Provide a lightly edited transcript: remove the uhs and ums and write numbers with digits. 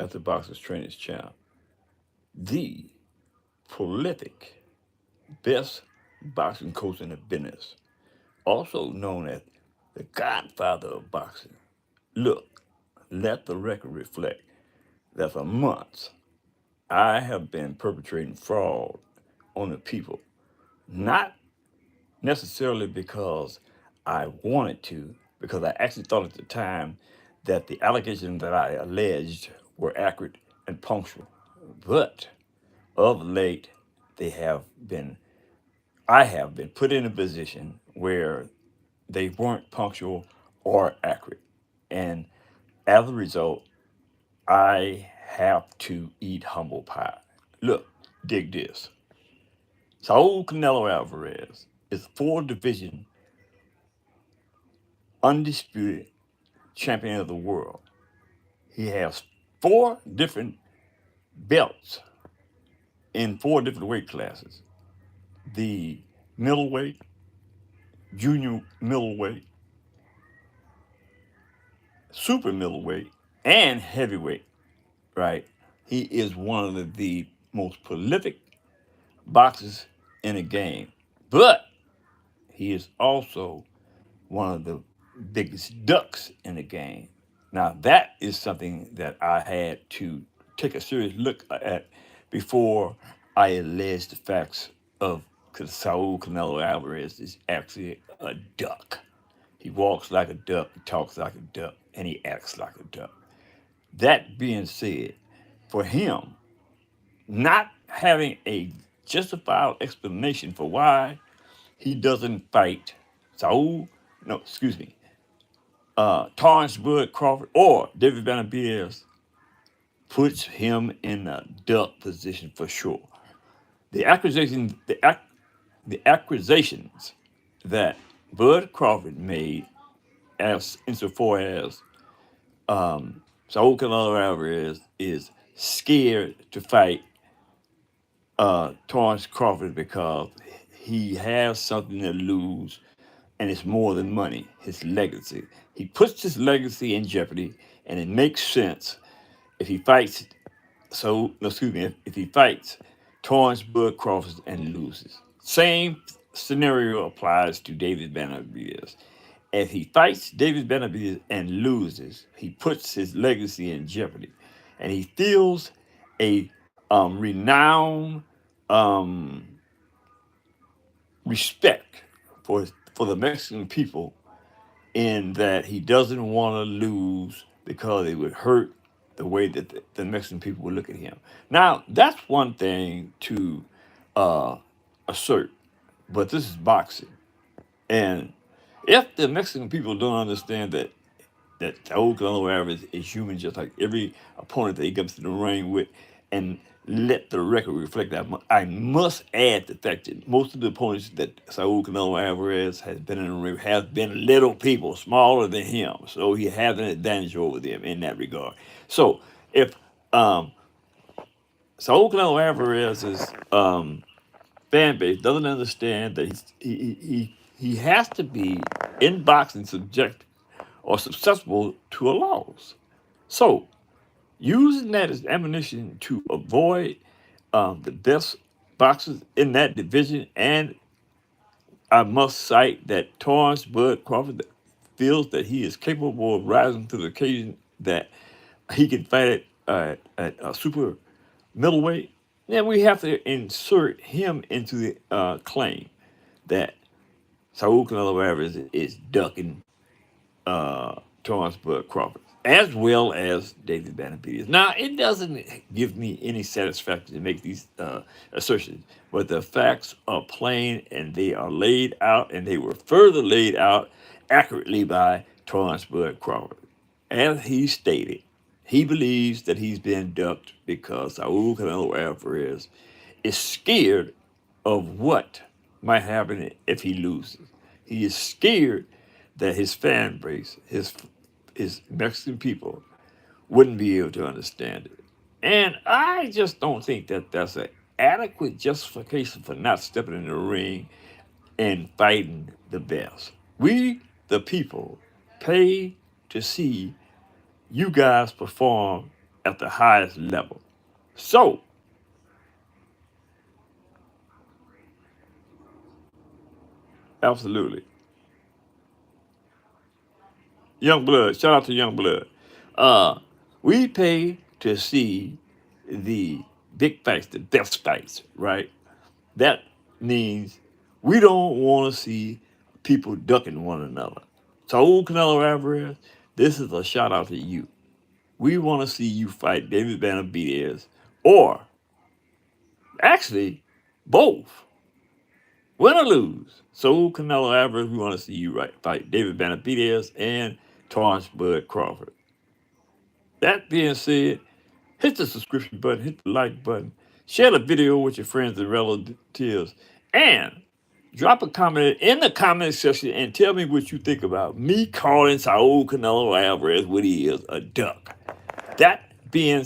as the Boxers Trainers Champ, the prolific, best boxing coach in the business, also known as the godfather of boxing. Look, let the record reflect that for months I have been perpetrating fraud on the people, not necessarily because I wanted to, because I actually thought at the time that the allegations that I alleged were accurate and punctual. But of late, they have been, I have been put in a position where they weren't punctual or accurate. And as a result, I have to eat humble pie. Look, dig this. Saul Canelo Alvarez is four division undisputed champion of the world. He has four different belts in four different weight classes: the middleweight, junior middleweight, super middleweight, and heavyweight, right? He is one of the most prolific boxers in the game. But he is also one of the biggest ducks in the game. Now, that is something that I had to take a serious look at before I alleged the facts of because Saul Canelo Alvarez is actually a duck. He walks like a duck, he talks like a duck, and he acts like a duck. That being said, for him, not having a justifiable explanation for why he doesn't fight Saul, no, excuse me, Torrance Bud Crawford or David Benavidez puts him in a duck position for sure. The accusations, the accusations that Bud Crawford made, as insofar as Saul Canelo Alvarez is scared to fight Torrance Crawford because he has something to lose, and it's more than money, his legacy. He puts his legacy in jeopardy, and it makes sense if he fights. So, no, excuse me, if he fights Torrance Bud Crawford and loses. Same scenario applies to David Benavidez. If he fights David Benavidez and loses, he puts his legacy in jeopardy, and he feels a renowned um, respect for the Mexican people in that he doesn't want to lose because it would hurt the way that the Mexican people would look at him. Now, that's one thing to uh, assert, but this is boxing. And if the Mexican people don't understand that old Canelo Alvarez is human, just like every opponent that he comes to the ring with, and let the record reflect that. I must add the fact that most of the opponents that Saul Canelo Alvarez has been in the ring have been little people, smaller than him, so he has an advantage over them in that regard. So if um, Saul Canelo Alvarez's fan base doesn't understand that he has to be in boxing subject or susceptible to a loss. So, using that as ammunition to avoid the best boxers in that division, and I must cite that Torrance Bud Crawford feels that he is capable of rising to the occasion, that he can fight at a super middleweight, then we have to insert him into the claim that Saul Canelo Alvarez is ducking Torrance Bud Crawford, as well as David Benavidez. Now, it doesn't give me any satisfaction to make these assertions, but the facts are plain and they are laid out, and they were further laid out accurately by Torrance Bud Crawford. As he stated, he believes that he's been ducked because Saul Canelo Alvarez is scared of what might happen if he loses. He is scared that his fan base, his Mexican people, wouldn't be able to understand it. And I just don't think that that's an adequate justification for not stepping in the ring and fighting the best. We, the people, pay to see you guys perform at the highest level. So, absolutely. Young Blood, shout out to Young Blood. Uh, we pay to see the big fights, the death fights, right? That means we don't want to see people ducking one another. So, Canelo Alvarez, this is a shout out to you. We want to see you fight David Benavidez, or actually both, win or lose. So, Canelo Alvarez, we want to see you fight David Benavidez and Torrance Bud Crawford. That being said, hit the subscription button, hit the like button, share the video with your friends and relatives, and drop a comment in the comment section and tell me what you think about me calling Saul Canelo Alvarez what he is, a duck. That being